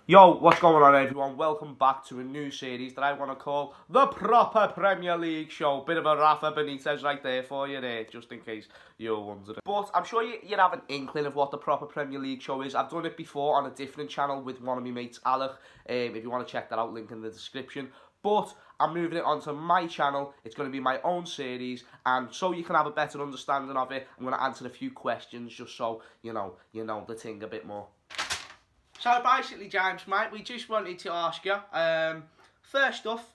Yo, what's going on everyone? Welcome back to a new series that I want to call The Proper Premier League Show. Bit of a Rafa Benitez right there for you there, just in case you're wondering. But I'm sure you have an inkling of what The Proper Premier League Show is. I've done it before on a different channel with one of my mates, Alec. If you want to check that out, link in the description. But I'm moving it onto my channel. It's going to be my own series, and so you can have a better understanding of it, I'm going to answer a few questions just so you know the thing a bit more. So basically, James, mate, we just wanted to ask you, first off,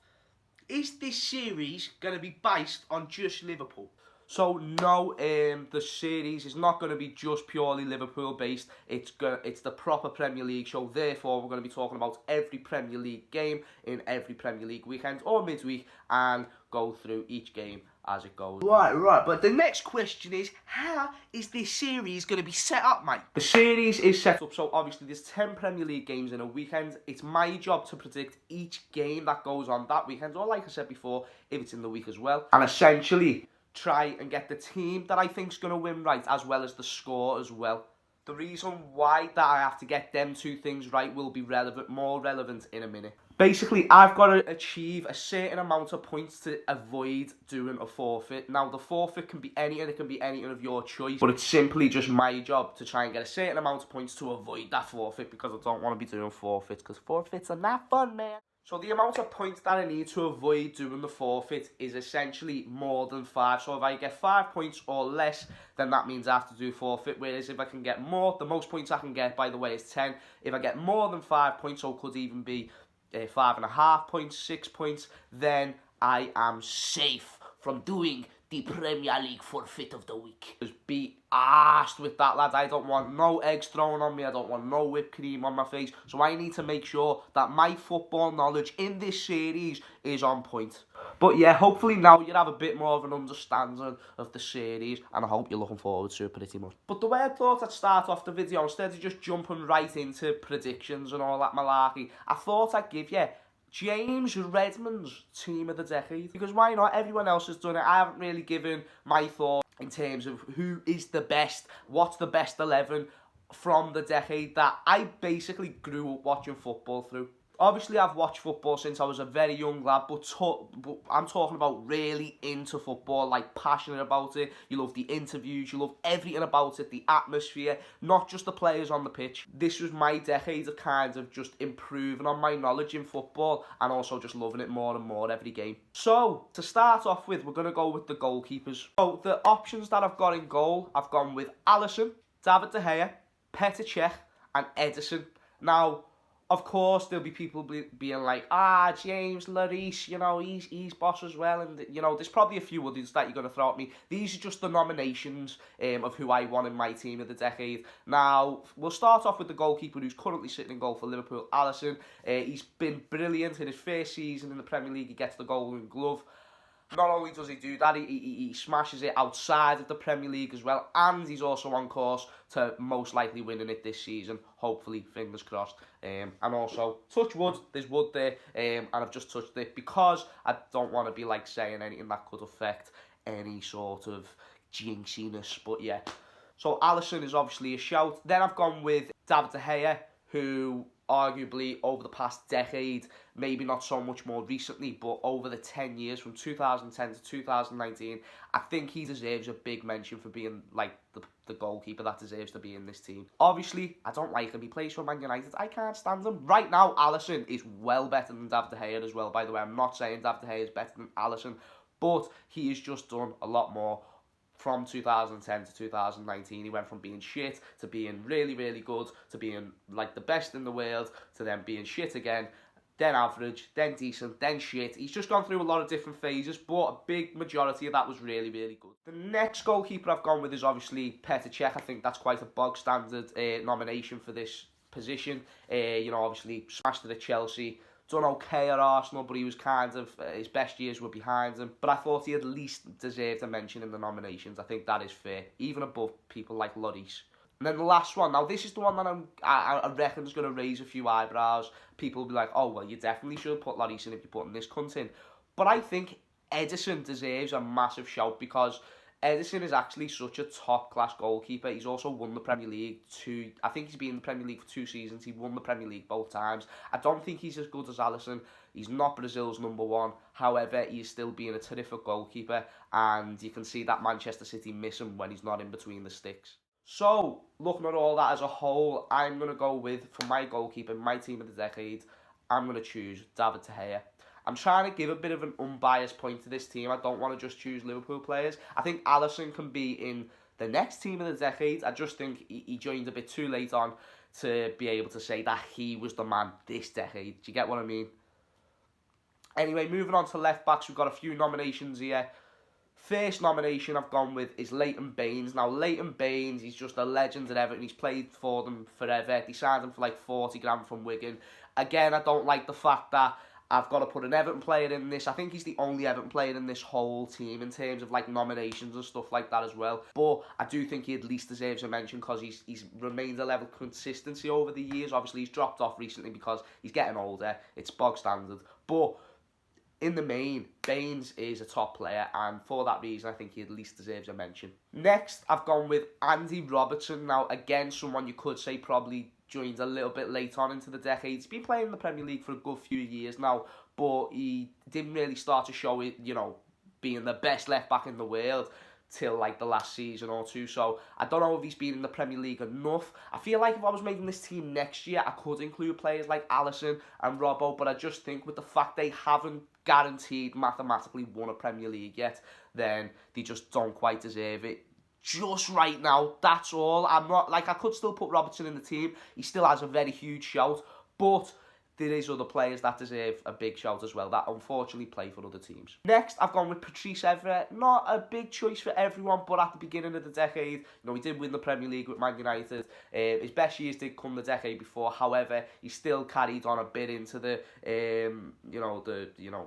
is this series going to be based on just Liverpool? So no, the series is not going to be just purely Liverpool based. It's the proper Premier League show. Therefore, we're going to be talking about every Premier League game in every Premier League weekend or midweek, and go through each game as it goes. Right. But the next question is, how is this series going to be set up, mate? The series is set up so obviously there's 10 Premier League games in a weekend. It's my job to predict each game that goes on that weekend, or like I said before, if it's in the week as well. And essentially try and get the team that I think's going to win right, as well as the score as well. The reason why that I have to get them two things right will be more relevant in a minute. Basically, I've got to achieve a certain amount of points to avoid doing a forfeit. Now, the forfeit can be anything, it can be anything of your choice, but it's simply just my job to try and get a certain amount of points to avoid that forfeit, because I don't want to be doing forfeits, because forfeits are not fun, man. So the amount of points that I need to avoid doing the forfeit is essentially more than 5. So if I get 5 points or less, then that means I have to do forfeit. Whereas if I can get more, the most points I can get, by the way, is 10. If I get more than 5 points, or could even be 5.5 points, 6 points, then I am safe from doing the Premier League forfeit of the week. Just be arsed with that, lads. I don't want no eggs thrown on me. I don't want no whipped cream on my face. So I need to make sure that my football knowledge in this series is on point. But yeah, hopefully now you have a bit more of an understanding of the series, and I hope you're looking forward to it pretty much. But the way I thought I'd start off the video, instead of just jumping right into predictions and all that malarkey, I thought I'd give you James Redmond's team of the decade. Because why not? Everyone else has done it. I haven't really given my thought in terms of who is the best, what's the best 11 from the decade that I basically grew up watching football through. Obviously, I've watched football since I was a very young lad, but I'm talking about really into football, like passionate about it. You love the interviews, you love everything about it, the atmosphere, not just the players on the pitch. This was my decade of kind of just improving on my knowledge in football, and also just loving it more and more every game. So, to start off with, we're going to go with the goalkeepers. So, the options that I've got in goal, I've gone with Alisson, David De Gea, Petr Cech, and Ederson. Now, of course, there'll be people being like, James, Lloris, he's boss as well. And, there's probably a few others that you're going to throw at me. These are just the nominations of who I want in my team of the decade. Now, we'll start off with the goalkeeper who's currently sitting in goal for Liverpool, Alisson. He's been brilliant in his first season in the Premier League. He gets the Golden Glove. Not only does he do that, he smashes it outside of the Premier League as well, and he's also on course to most likely winning it this season, hopefully, fingers crossed. And also, touch wood, there's wood there, and I've just touched it because I don't want to be like saying anything that could affect any sort of jinxiness, but yeah. So Alisson is obviously a shout. Then I've gone with David De Gea, who arguably over the past decade, maybe not so much more recently, but over the 10 years from 2010 to 2019, I think he deserves a big mention for being like the goalkeeper that deserves to be in this team. Obviously, I don't like him. He plays for Man United. I can't stand him. Right now, Alisson is well better than David De Gea as well, by the way. I'm not saying David De Gea is better than Alisson, but he has just done a lot more. From 2010 to 2019, he went from being shit to being really, really good, to being like the best in the world, to then being shit again, then average, then decent, then shit. He's just gone through a lot of different phases, but a big majority of that was really, really good. The next goalkeeper I've gone with is obviously Petr Cech. I think that's quite a bog standard nomination for this position. Obviously smashed it at Chelsea. Done okay at Arsenal, but he was kind of, his best years were behind him. But I thought he at least deserved a mention in the nominations. I think that is fair, even above people like Lloris. And then the last one, now this is the one that I reckon is going to raise a few eyebrows. People will be like, oh, well, you definitely should put Lloris in if you're putting this cunt in. But I think Ederson deserves a massive shout because Edison is actually such a top-class goalkeeper. He's also won the Premier League I think he's been in the Premier League for 2 seasons. He won the Premier League both times. I don't think he's as good as Alisson. He's not Brazil's #1. However, he is still being a terrific goalkeeper, and you can see that Manchester City miss him when he's not in between the sticks. So, looking at all that as a whole, I'm going to go with, for my goalkeeper, my team of the decade, I'm going to choose David De Gea. I'm trying to give a bit of an unbiased point to this team. I don't want to just choose Liverpool players. I think Alisson can be in the next team of the decade. I just think he joined a bit too late on to be able to say that he was the man this decade. Do you get what I mean? Anyway, moving on to left-backs, we've got a few nominations here. First nomination I've gone with is Leighton Baines. Now, Leighton Baines, he's just a legend at Everton. He's played for them forever. They signed him for like 40 grand from Wigan. Again, I don't like the fact that I've got to put an Everton player in this. I think he's the only Everton player in this whole team in terms of like nominations and stuff like that as well. But I do think he at least deserves a mention because he's remained a level of consistency over the years. Obviously, he's dropped off recently because he's getting older. It's bog standard. But in the main, Baines is a top player, and for that reason, I think he at least deserves a mention. Next, I've gone with Andy Robertson. Now, again, someone you could say probably joined a little bit late on into the decade. He's been playing in the Premier League for a good few years now, but he didn't really start to show it, being the best left-back in the world till like the last season or two. So I don't know if he's been in the Premier League enough. I feel like if I was making this team next year, I could include players like Alisson and Robbo, but I just think with the fact they haven't guaranteed mathematically won a Premier League yet, then they just don't quite deserve it just right now. That's all. I'm not like, I could still put Robertson in the team. He still has a very huge shout, but there is other players that deserve a big shout as well that unfortunately play for other teams. Next, I've gone with Patrice Evra. Not a big choice for everyone, but at the beginning of the decade, he did win the Premier League with Man United. His best years did come the decade before. However, he still carried on a bit into the,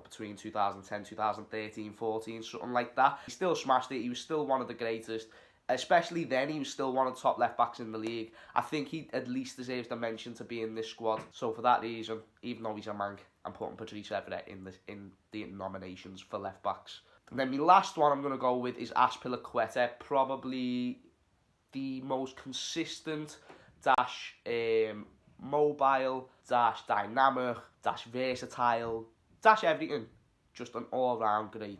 between 2010, 2013, 14, something like that. He still smashed it. He was still one of the greatest. Especially then, he was still one of the top left-backs in the league. I think he at least deserves the mention to be in this squad. So for that reason, even though he's a mank, I'm putting Patrice Evra in the nominations for left-backs. And then my last one I'm going to go with is Azpilicueta. Probably the most consistent, mobile, dynamic, versatile, everything. Just an all-round great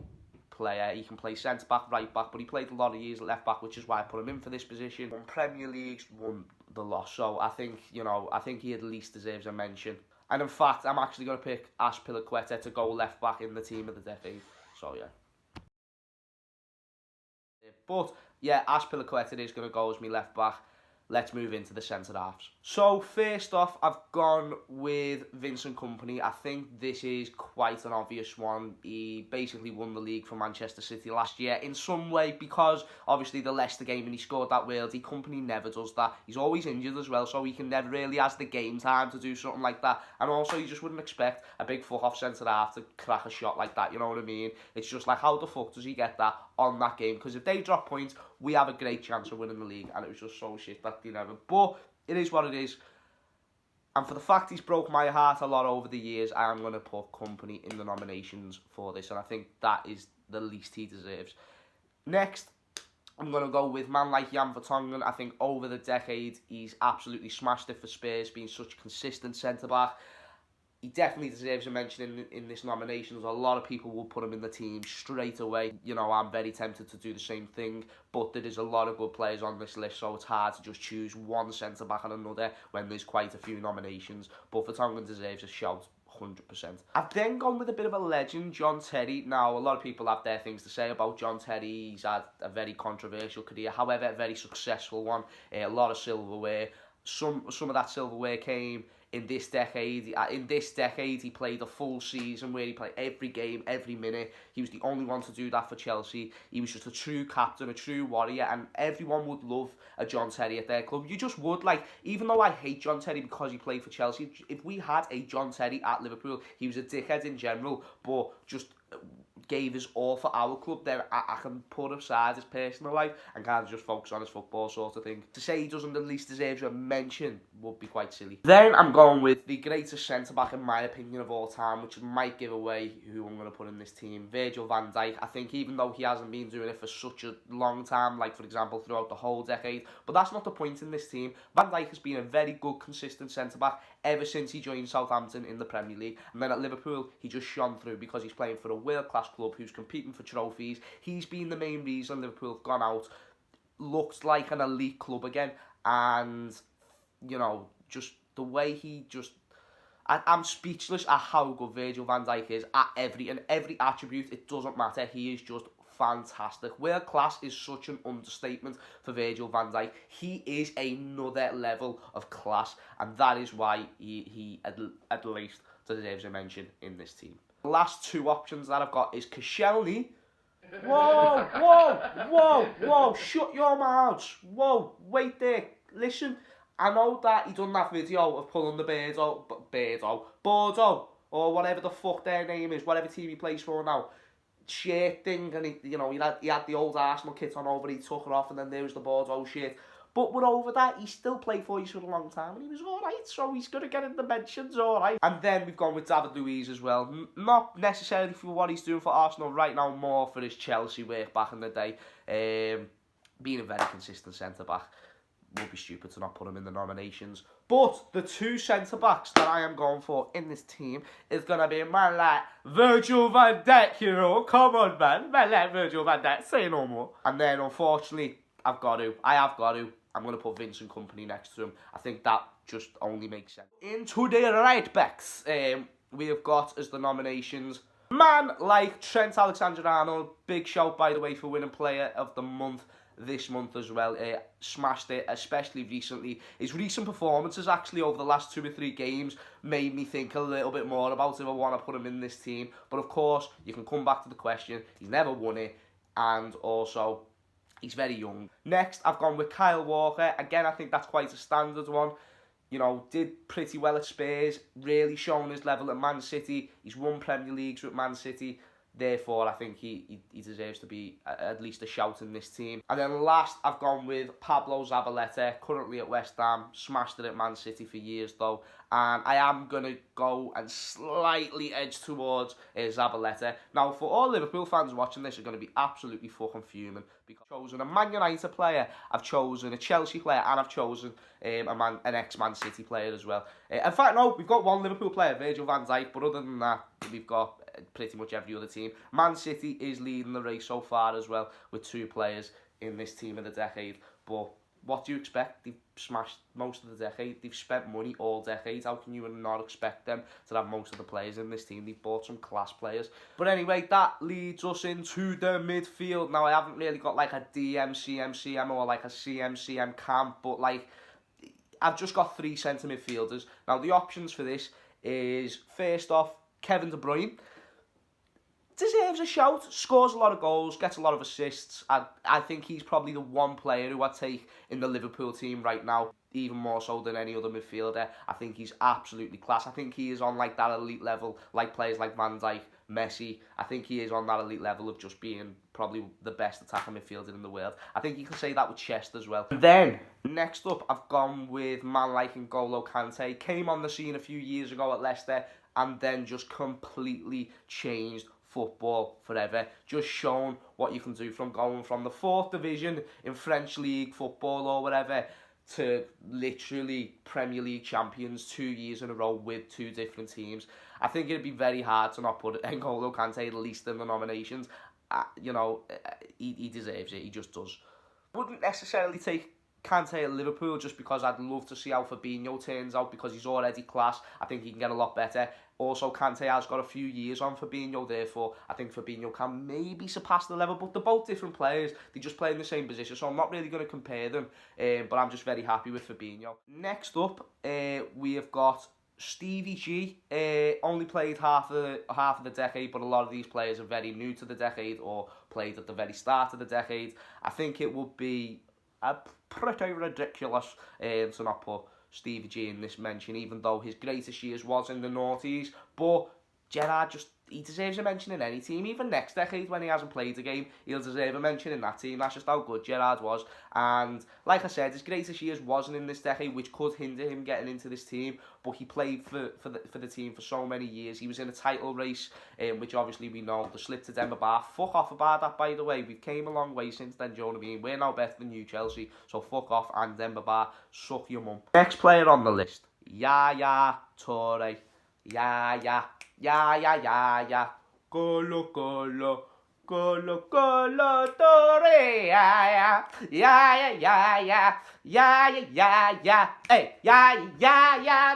player. He can play centre-back, right-back, but he played a lot of years at left-back, which is why I put him in for this position. Won Premier Leagues, won the lot. So I think, he at least deserves a mention. And in fact, I'm actually going to pick Azpilicueta to go left-back in the team of the decade. So, yeah. But, yeah, Azpilicueta is going to go as my left-back. Let's move into the centre-halves. So, first off, I've gone with Vincent Kompany. I think this is quite an obvious one. He basically won the league for Manchester City last year in some way because, obviously, the Leicester game and he scored that worldie. Kompany never does that. He's always injured as well, so he can never really has the game time to do something like that. And also, you just wouldn't expect a big fuck-off centre-half to crack a shot like that, you know what I mean? It's just like, how the fuck does he get that on that game? Because if they drop points, we have a great chance of winning the league, and it was just so shit that they never. But it is what it is. And for the fact he's broke my heart a lot over the years, I am going to put Kompany in the nominations for this, and I think that is the least he deserves. Next, I'm going to go with man like Jan Vertonghen. I think over the decade, he's absolutely smashed it for Spurs, being such a consistent centre-back. He definitely deserves a mention in this nomination. A lot of people will put him in the team straight away. I'm very tempted to do the same thing, but there is a lot of good players on this list, so it's hard to just choose one centre-back and another when there's quite a few nominations. But Vertonghen deserves a shout, 100%. I've then gone with a bit of a legend, John Terry. Now, a lot of people have their things to say about John Terry. He's had a very controversial career, however, a very successful one. A lot of silverware. Some of that silverware came in this decade. In this decade, he played a full season where he played every game, every minute. He was the only one to do that for Chelsea. He was just a true captain, a true warrior, and everyone would love a John Terry at their club. You just would. Like, even though I hate John Terry because he played for Chelsea, if we had a John Terry at Liverpool, he was a dickhead in general, but just gave his all for our club. There, I can put aside his personal life and kind of just focus on his football sort of thing. To say he doesn't at least deserve a mention would be quite silly. Then I'm going with the greatest centre-back in my opinion of all time, which might give away who I'm going to put in this team. Virgil van Dijk. I think even though he hasn't been doing it for such a long time, like for example throughout the whole decade, but that's not the point in this team. Van Dijk has been a very good, consistent centre-back ever since he joined Southampton in the Premier League. And then at Liverpool, he just shone through because he's playing for a world-class club who's competing for trophies. He's been the main reason Liverpool have gone out, looked like an elite club again, and you know, just the way he just... I'm speechless at how good Virgil van Dijk is at every attribute. It doesn't matter. He is just fantastic. World class is such an understatement for Virgil van Dijk. He is another level of class, and that is why he at least deserves a mention in this team. The last two options that I've got is Koscielny. Whoa, shut your mouths. Whoa, wait there, listen. I know that he done that video of pulling the Bordeaux, or whatever the fuck their name is, whatever team he plays for now, shirt thing, and he had the old Arsenal kit on over, he took it off, and then there was the Bordeaux shirt. But we're over that. He still played for you for a long time, and he was alright, so he's going to get in the mentions, alright. And then we've gone with David Luiz as well. Not necessarily for what he's doing for Arsenal right now, more for his Chelsea work back in the day. Being a very consistent centre-back. Would be stupid to not put him in the nominations. But the two centre-backs that I am going for in this team is going to be a man like Virgil van Dijk, you know. Come on, man. Man like Virgil van Dijk. Say no more. And then, unfortunately, I have got to. I'm going to put Vincent Kompany next to him. I think that just only makes sense. Into the right backs, we have got as the nominations man like Trent Alexander-Arnold. Big shout, by the way, for winning Player of the Month this month as well. Smashed it, especially recently. His recent performances actually over the last 2 or 3 games made me think a little bit more about if I want to put him in this team. But of course, you can come back to the question. He's never won it, and also he's very young. Next, I've gone with Kyle Walker. Again, I think that's quite a standard one. You know, did pretty well at Spurs, really shown his level at Man City. He's won Premier Leagues with Man City. Therefore, I think he deserves to be at least a shout in this team. And then last, I've gone with Pablo Zabaleta, currently at West Ham. Smashed it at Man City for years, though. And I am going to go and slightly edge towards Zabaleta. Now, for all Liverpool fans watching this, are going to be absolutely fucking fuming. Because I've chosen a Man United player, I've chosen a Chelsea player, and I've chosen an ex-Man City player as well. In fact, no, we've got one Liverpool player, Virgil van Dijk. But other than that, we've got pretty much every other team. Man City is leading the race so far as well, with 2 players in this team of the decade. But what do you expect? They've smashed most of the decade. They've spent money all decade. How can you not expect them to have most of the players in this team? They've bought some class players. But anyway, that leads us into the midfield. Now, I haven't really got like a CM or like a CM camp, but like I've just got 3 centre midfielders. Now, the options for this is, first off, Kevin De Bruyne. Deserves a shout, scores a lot of goals, gets a lot of assists. I think he's probably the one player who I'd take in the Liverpool team right now, even more so than any other midfielder. I think he's absolutely class. I think he is on like that elite level, like players like Van Dijk, Messi. I think he is on that elite level of just being probably the best attacking midfielder in the world. I think you can say that with Chest as well. Then, next up, I've gone with man like N'Golo Kante. Came on the scene a few years ago at Leicester, and then just completely changed football forever. Just shown what you can do from going from the 4th division in French League football or whatever to literally Premier League champions 2 years in a row with 2 different teams. I think it'd be very hard to not put N'Golo Kante at least in the nominations. He deserves it. He just does. Wouldn't necessarily take Kante at Liverpool just because I'd love to see how Fabinho turns out, because he's already class. I think he can get a lot better. Also, Kante has got a few years on Fabinho, therefore I think Fabinho can maybe surpass the level, but they're both different players. They just play in the same position, so I'm not really going to compare them, but I'm just very happy with Fabinho. Next up, we have got Stevie G. Only played half of the decade, but a lot of these players are very new to the decade or played at the very start of the decade. I think it would be pretty ridiculous to not put Stevie G in this mention, even though his greatest years was in the noughties. But Gerrard just he deserves a mention in any team. Even next decade when he hasn't played a game, he'll deserve a mention in that team. That's just how good Gerrard was. And like I said, his greatest years wasn't in this decade, which could hinder him getting into this team. But he played for the team for so many years. He was in a title race, which obviously we know, the slip to Demba Ba. Fuck off about that, by the way. We've came a long way since then, do you know what I mean? We're now better than you, Chelsea. So fuck off, and Demba Ba, suck your mum. Next player on the list, Yaya Toure. Yaya. Colo, Colo, Colo, Colo, Toure, yeah, hey,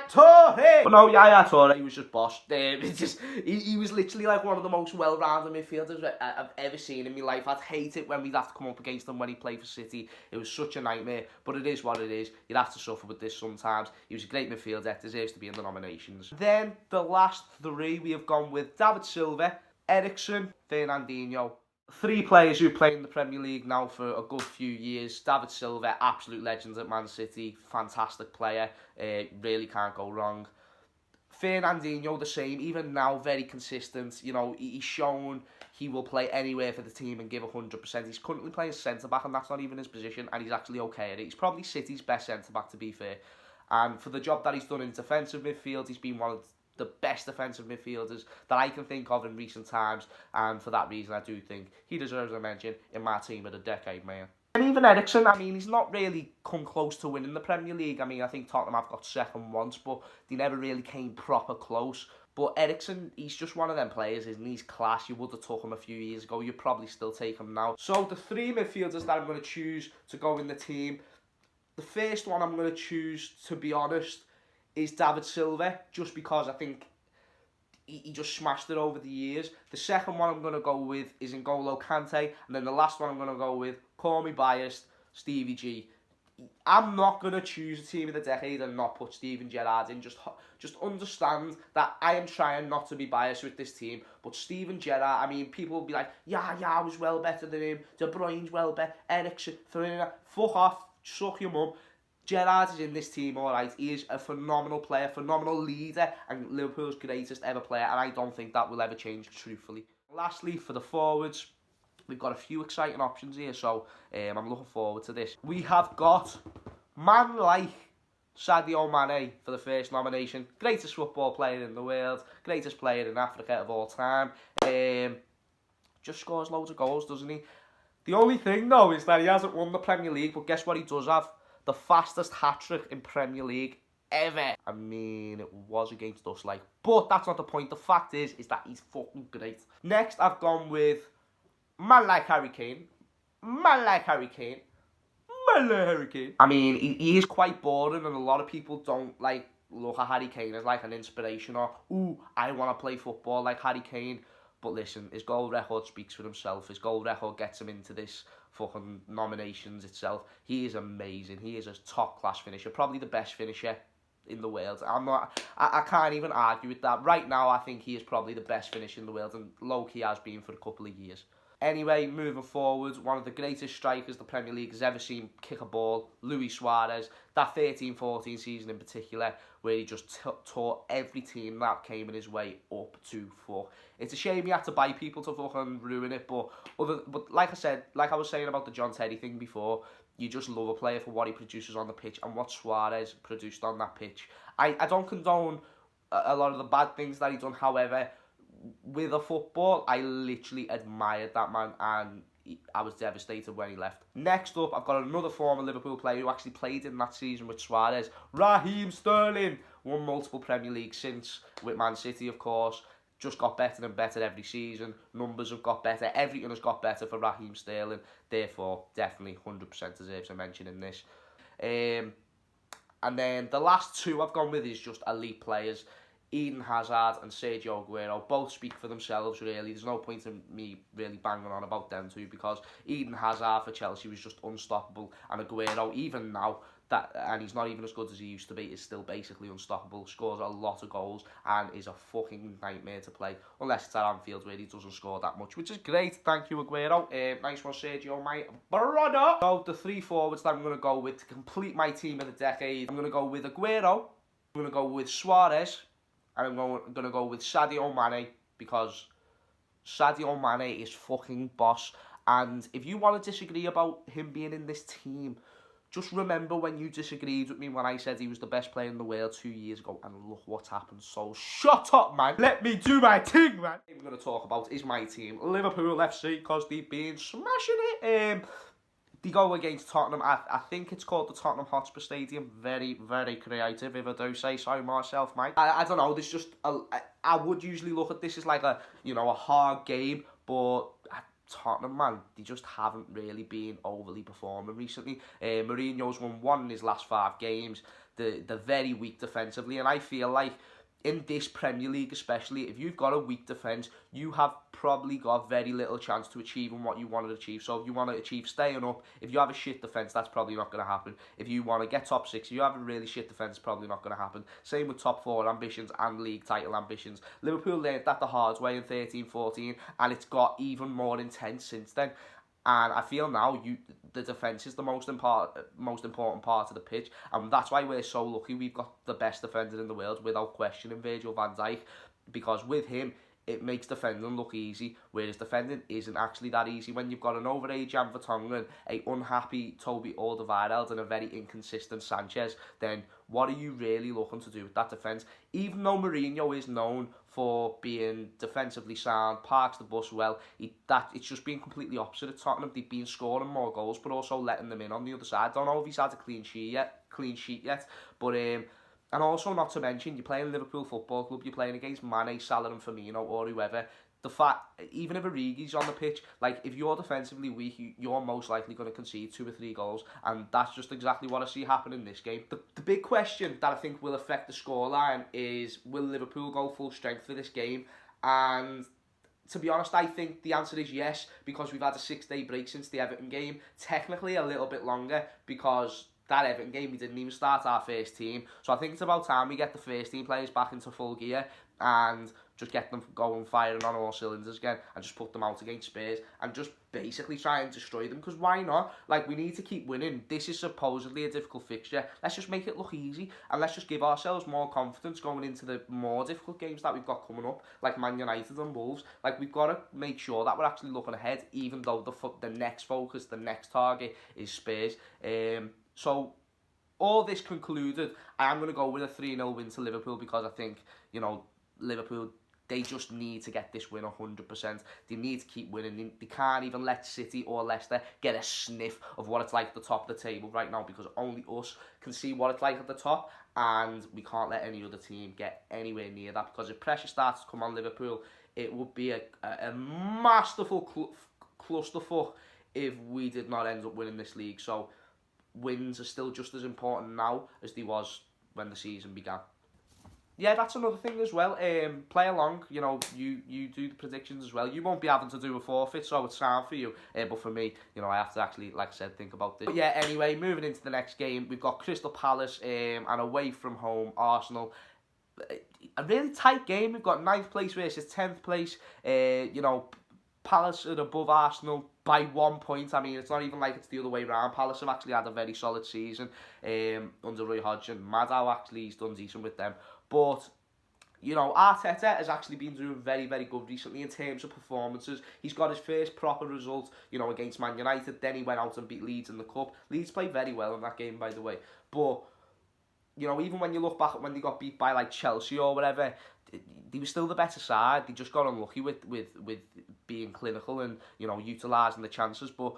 Toure. But no, Toure, he was just boss. He was literally like one of the most well-rounded midfielders I've ever seen in my life. I'd hate it when we'd have to come up against him when he played for City. It was such a nightmare, but it is what it is. You'd have to suffer with this sometimes. He was a great midfielder, deserves to be in the nominations. Then, the last three, we have gone with David Silva, Eriksen, Fernandinho. Three players who play in the Premier League now for a good few years. David Silva, absolute legend at Man City, fantastic player, really can't go wrong. Fernandinho, the same, even now, very consistent. You know, he's shown he will play anywhere for the team and give 100%. He's currently playing centre-back, and that's not even his position, and he's actually okay at it. He's probably City's best centre-back, to be fair. And for the job that he's done in defensive midfield, he's been one of the best defensive midfielders that I can think of in recent times, and for that reason I do think he deserves a mention in my team of the decade, man. And even Eriksen, I mean, he's not really come close to winning the Premier League. I mean, I think Tottenham have got second once, but they never really came proper close. But Eriksen, he's just one of them players, isn't he? He's class. You would have took him a few years ago. You'd probably still take him now. So the three midfielders that I'm going to choose to go in the team, the first one I'm going to choose, to be honest, is David Silva, just because I think he just smashed it over the years. The second one I'm going to go with is N'Golo Kante, and then the last one I'm going to go with, call me biased, Stevie G. I'm not going to choose a team of the decade and not put Steven Gerrard in. Just understand that I am trying not to be biased with this team, but Steven Gerrard, I mean, people will be like, I was well better than him, De Bruyne's well better, Eriksen, Fernandinho, fuck off, suck your mum. Gerrard is in this team, alright. He is a phenomenal player, phenomenal leader, and Liverpool's greatest ever player, and I don't think that will ever change, truthfully. Lastly, for the forwards, we've got a few exciting options here, so I'm looking forward to this. We have got man like Sadio Mane for the first nomination. Greatest football player in the world, greatest player in Africa of all time. Just scores loads of goals, doesn't he? The only thing, though, is that he hasn't won the Premier League, but guess what he does have? The fastest hat-trick in Premier League ever. I mean, it was against us, like, but that's not the point. The fact is that he's fucking great. Next, I've gone with man like Harry Kane. I mean, he is quite boring, and a lot of people don't, like, look at Harry Kane as, like, an inspiration, or, ooh, I want to play football like Harry Kane. But listen, his goal record speaks for himself. His goal record gets him into this fucking nominations itself. He is amazing. He is a top-class finisher. Probably the best finisher in the world. I can't even argue with that. Right now, I think he is probably the best finisher in the world, and low-key has been for a couple of years. Anyway, moving forward, one of the greatest strikers the Premier League has ever seen kick a ball, Luis Suarez. That 13-14 season in particular, where he just tore every team that came in his way up to fuck. It's a shame he had to buy people to fucking ruin it, but like I said, like I was saying about the John Terry thing before, you just love a player for what he produces on the pitch, and what Suarez produced on that pitch. I don't condone a lot of the bad things that he done, however, with a football, I literally admired that man, and I was devastated when he left. Next up, I've got another former Liverpool player who actually played in that season with Suarez, Raheem Sterling. Won multiple Premier League since, with Man City, of course. Just got better and better every season. Numbers have got better. Everything has got better for Raheem Sterling. Therefore, definitely 100% deserves a mention in this. And then the last two I've gone with is just elite players. Eden Hazard and Sergio Aguero both speak for themselves, really. There's no point in me really banging on about them two, because Eden Hazard for Chelsea was just unstoppable, and Aguero, even now, and he's not even as good as he used to be, is still basically unstoppable, scores a lot of goals, and is a fucking nightmare to play, unless it's at Anfield where he doesn't score that much, which is great. Thank you, Aguero. Nice one, Sergio, my brother. So the three forwards that I'm going to go with to complete my team of the decade, I'm going to go with Aguero, I'm going to go with Suarez, and I'm going to go with Sadio Mane, because Sadio Mane is fucking boss. And if you want to disagree about him being in this team, just remember when you disagreed with me when I said he was the best player in the world 2 years ago, and look what's happened. So shut up, man. Let me do my thing, man. What I'm going to talk about is my team, Liverpool FC, because they've been smashing it. They go against Tottenham. I think it's called the Tottenham Hotspur Stadium. Very, very creative, if I do say so myself, mate. I don't know. There's just I would usually look at this as like a hard game, but Tottenham, man, they just haven't really been overly performing recently. Mourinho's won 1 in his last 5 games. They're very weak defensively, and I feel like in this Premier League especially, if you've got a weak defence, you have probably got very little chance to achieving what you want to achieve. So if you want to achieve staying up, if you have a shit defence, that's probably not going to happen. If you want to get top 6, if you have a really shit defence, probably not going to happen. Same with top 4 ambitions and league title ambitions. Liverpool learned that the hard way in 13-14, and it's got even more intense since then. And I feel now the defence is the most important part of the pitch, and that's why we're so lucky we've got the best defender in the world, without question, in Virgil van Dijk, because with him, it makes defending look easy, whereas defending isn't actually that easy when you've got an overage Jan Vertonghen, a unhappy Toby Alderweireld, and a very inconsistent Sanchez. Then what are you really looking to do with that defence? Even though Mourinho is known for being defensively sound, parks the bus well, it's just been completely opposite at Tottenham. They've been scoring more goals, but also letting them in on the other side. Don't know if he's had a clean sheet yet, but and also, not to mention, you're playing Liverpool Football Club, you're playing against Mane, Salah and Firmino or whoever. The fact, even if Origi's on the pitch, like, if you're defensively weak, you're most likely going to concede 2 or 3 goals, and that's just exactly what I see happen in this game. The big question that I think will affect the scoreline is, will Liverpool go full strength for this game? And to be honest, I think the answer is yes, because we've had a 6-day break since the Everton game. Technically a little bit longer, because that Everton game, we didn't even start our first team. So I think it's about time we get the first team players back into full gear and just get them going, firing on all cylinders again, and just put them out against Spurs and just basically try and destroy them, because why not? Like, we need to keep winning. This is supposedly a difficult fixture. Let's just make it look easy, and let's just give ourselves more confidence going into the more difficult games that we've got coming up, like Man United and Wolves. Like, we've got to make sure that we're actually looking ahead, even though the next focus, the next target is Spurs. So, all this concluded, I'm going to go with a 3-0 win to Liverpool, because I think, Liverpool, they just need to get this win 100%. They need to keep winning. They can't even let City or Leicester get a sniff of what it's like at the top of the table right now, because only us can see what it's like at the top, and we can't let any other team get anywhere near that, because if pressure starts to come on Liverpool, it would be a masterful clusterfuck if we did not end up winning this league. So wins are still just as important now as they was when the season began. Yeah, that's another thing as well. Play along, you do the predictions as well. You won't be having to do a forfeit, so it's sound for you. But for me, I have to actually, like I said, think about this. But yeah, anyway, moving into the next game, we've got Crystal Palace and away from home, Arsenal. A really tight game. We've got 9th place versus 10th place. Palace are above Arsenal by 1 point. I mean, it's not even like it's the other way around. Palace have actually had a very solid season under Roy Hodgson. Mad how actually he's done decent with them. But, Arteta has actually been doing very, very good recently in terms of performances. He's got his first proper result, against Man United. Then he went out and beat Leeds in the Cup. Leeds played very well in that game, by the way. But, even when you look back at when they got beat by, like, Chelsea or whatever, they were still the better side. They just got unlucky with being clinical and, utilising the chances. But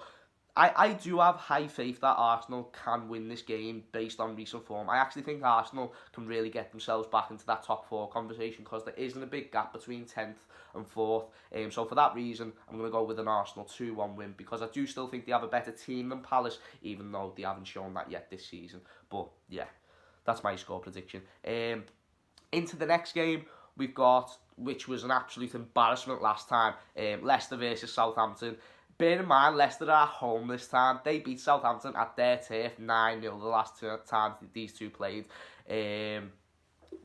I do have high faith that Arsenal can win this game based on recent form. I actually think Arsenal can really get themselves back into that top 4 conversation, because there isn't a big gap between 10th and 4th. So for that reason, I'm going to go with an Arsenal 2-1 win, because I do still think they have a better team than Palace, even though they haven't shown that yet this season. But yeah, that's my score prediction. Into the next game, we've got, which was an absolute embarrassment last time, Leicester versus Southampton. Bear in mind, Leicester are at home this time. They beat Southampton at their turf 9-0 the last 2 times these two played.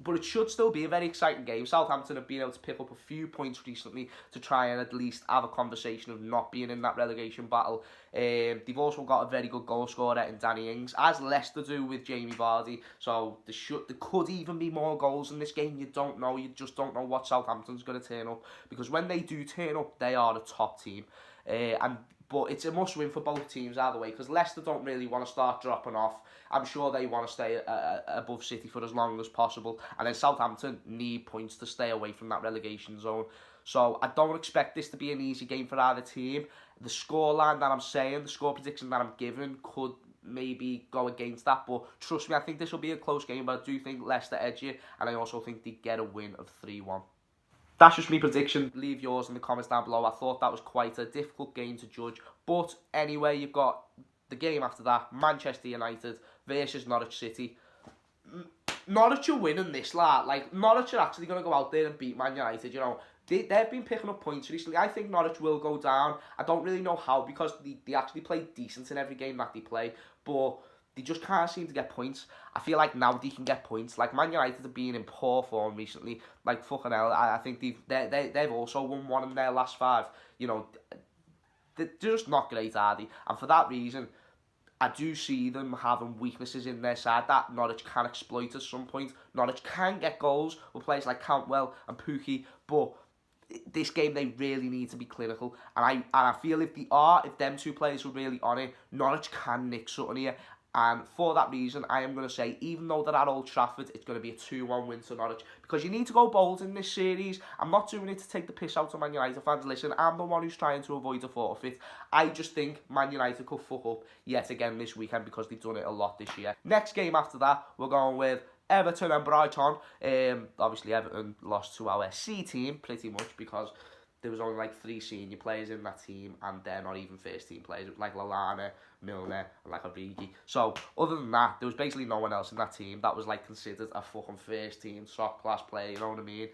But it should still be a very exciting game. Southampton have been able to pick up a few points recently to try and at least have a conversation of not being in that relegation battle. They've also got a very good goal scorer in Danny Ings, as Leicester do with Jamie Vardy. So there could even be more goals in this game. You don't know. You just don't know what Southampton's going to turn up. Because when they do turn up, they are a top team. But it's a must-win for both teams either way, because Leicester don't really want to start dropping off. I'm sure they want to stay above City for as long as possible. And then Southampton need points to stay away from that relegation zone. So I don't expect this to be an easy game for either team. The scoreline that I'm saying, the score prediction that I'm giving could maybe go against that. But trust me, I think this will be a close game. But I do think Leicester edge it. And I also think they get a win of 3-1. That's just my prediction. Leave yours in the comments down below. I thought that was quite a difficult game to judge. But anyway, you've got the game after that. Manchester United versus Norwich City. Norwich are winning this, lad. Like, Norwich are actually going to go out there and beat Man United, you know. They've been picking up points recently. I think Norwich will go down. I don't really know how, because they actually play decent in every game that they play. But they just can't seem to get points. I feel like now they can get points. Like, Man United have been in poor form recently. Like, fucking hell, I think they've also won one in their last 5. You know, they're just not great, are they? And for that reason, I do see them having weaknesses in their side that Norwich can exploit at some point. Norwich can get goals with players like Cantwell and Pukki, but this game they really need to be clinical. And I feel if them two players were really on it, Norwich can nick something here. And for that reason, I am going to say, even though they're at Old Trafford, it's going to be a 2-1 win to Norwich. Because you need to go bold in this series. I'm not doing it to take the piss out of Man United fans. Listen, I'm the one who's trying to avoid a forfeit. I just think Man United could fuck up yet again this weekend, because they've done it a lot this year. Next game after that, we're going with Everton and Brighton. Obviously, Everton lost to our C team, pretty much, because there was only like 3 senior players in that team, and they're not even first team players. It was like Lallana, Milner, and like Origi. So other than that, there was basically no one else in that team that was like considered a fucking first team top class player. You know what I mean?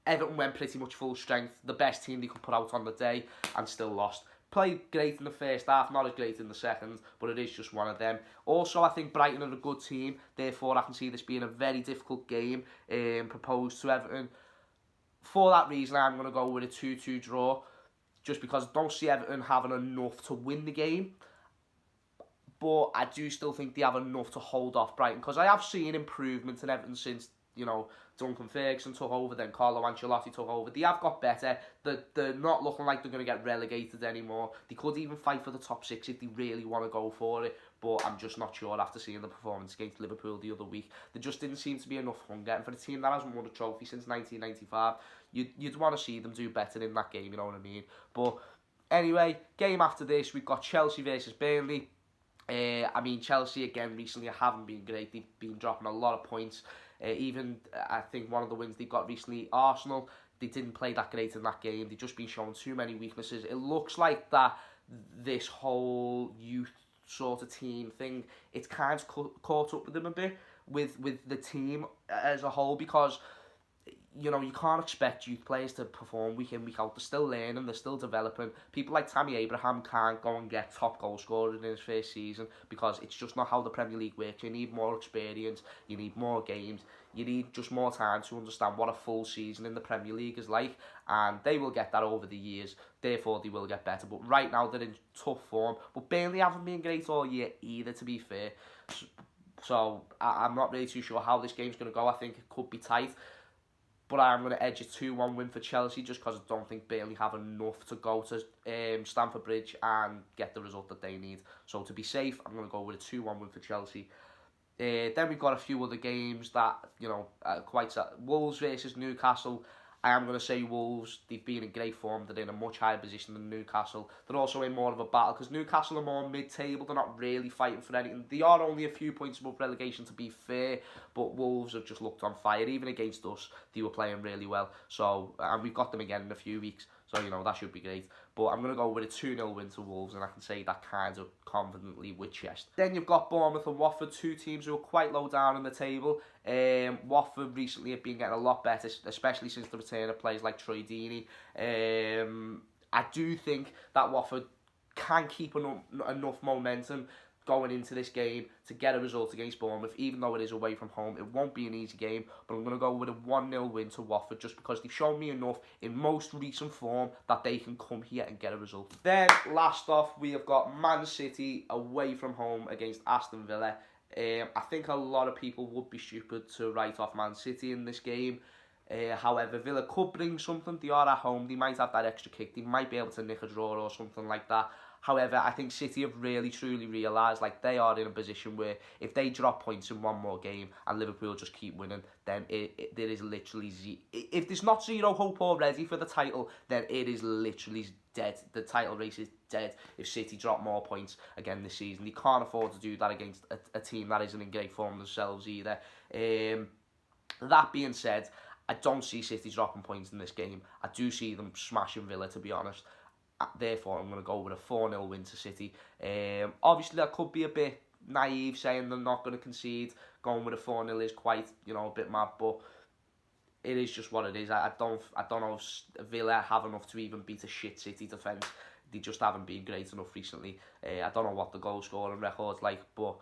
Everton went pretty much full strength, the best team they could put out on the day, and still lost. Played great in the first half, not as great in the second, but it is just one of them. Also, I think Brighton are a good team, therefore I can see this being a very difficult game proposed to Everton. For that reason, I'm going to go with a 2-2 draw, just because I don't see Everton having enough to win the game. But I do still think they have enough to hold off Brighton, because I have seen improvements in Everton since, you know, Duncan Ferguson took over, then Carlo Ancelotti took over. They have got better. They're not looking like they're going to get relegated anymore. They could even fight for the top 6 if they really want to go for it. But I'm just not sure after seeing the performance against Liverpool the other week. There just didn't seem to be enough hunger. And for a team that hasn't won a trophy since 1995, you'd want to see them do better in that game, you know what I mean? But anyway, game after this, we've got Chelsea versus Burnley. I mean, Chelsea, again, recently haven't been great. They've been dropping a lot of points. Even, I think, one of the wins they've got recently, Arsenal, they didn't play that great in that game. They've just been showing too many weaknesses. It looks like that this whole youth sort of team thing, it's kind of caught up with them a bit, with the team as a whole, because, you know, you can't expect youth players to perform week in, week out. They're still learning, they're still developing. People like Tammy Abraham can't go and get top goal scorer in his first season, because it's just not how the Premier League works. You need more experience, you need more games, you need just more time to understand what a full season in the Premier League is like, and they will get that over the years, therefore they will get better. But right now they're in tough form, but Burnley haven't been great all year either, to be fair. So I'm not really too sure how this game's going to go. I think it could be tight, but I'm going to edge a 2-1 win for Chelsea, just because I don't think Burnley have enough to go to Stamford Bridge and get the result that they need. So to be safe, I'm going to go with a 2-1 win for Chelsea. Then we've got a few other games that, you know, quite sad. Wolves versus Newcastle. I am going to say Wolves. They've been in great form. They're in a much higher position than Newcastle. They're also in more of a battle, because Newcastle are more mid-table. They're not really fighting for anything. They are only a few points above relegation, to be fair, but Wolves have just looked on fire. Even against us, they were playing really well. So, and we've got them again in a few weeks. So, you know, that should be great. But I'm going to go with a 2-0 win to Wolves, and I can say that kind of confidently with chest. Then you've got Bournemouth and Watford, two teams who are quite low down in the table. Watford recently have been getting a lot better, especially since the return of players like Troy Deeney. I do think that Watford can keep enough momentum. going into this game to get a result against Bournemouth, even though it is away from home. It won't be an easy game, but I'm going to go with a 1-0 win to Watford just because they've shown me enough in most recent form that they can come here and get a result. Then, last off, we have got Man City away from home against Aston Villa. I think a lot of people would be stupid to write off Man City in this game. However, Villa could bring something. They are at home. They might have that extra kick. They might be able to nick a draw or something like that. However, I think City have really, truly realised like they are in a position where if they drop points in one more game and Liverpool just keep winning, then there is literally if there's not zero hope already for the title, then it is literally dead. The title race is dead if City drop more points again this season. They can't afford to do that against a team that isn't in great form themselves either. That being said, I don't see City dropping points in this game. I do see them smashing Villa, to be honest. Therefore, I'm going to go with a 4-0 win to City. Obviously, that could be a bit naive saying they're not going to concede. Going with a 4-0 is quite, a bit mad, but it is just what it is. I don't know if Villa have enough to even beat a shit City defence. They just haven't been great enough recently. I don't know what the goal scoring record's like, but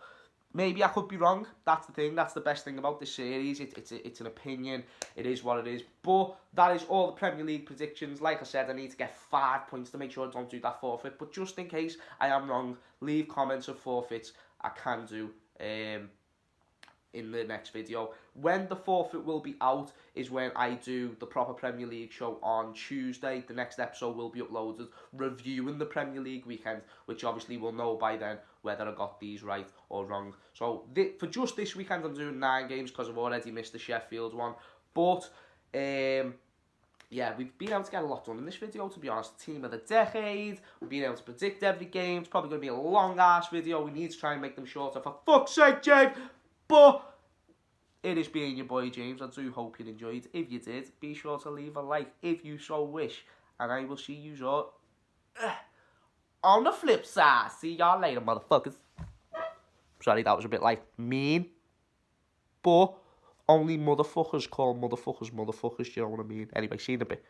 maybe I could be wrong. That's the thing. That's the best thing about this series. It's an opinion. It is what it is. But that is all the Premier League predictions. Like I said, I need to get 5 points to make sure I don't do that forfeit. But just in case I am wrong, leave comments of forfeits. I can do in the next video. When the forfeit will be out is when I do the proper Premier League show on Tuesday. The next episode will be uploaded reviewing the Premier League weekend, which obviously we'll know by then whether I got these right or wrong. So for just this weekend I'm doing 9 games because I've already missed the Sheffield one. But yeah, we've been able to get a lot done in this video, to be honest. Team of the decade, we've been able to predict every game. It's probably going to be a long ass video. We need to try and make them shorter, for fuck's sake, James. But it is being your boy James. I do hope you enjoyed. If you did, be sure to leave a like if you so wish. And I will see you all on the flip side. See y'all later, motherfuckers. Sorry, that was a bit like mean. But only motherfuckers call motherfuckers motherfuckers, do you know what I mean? Anyway, see you in a bit.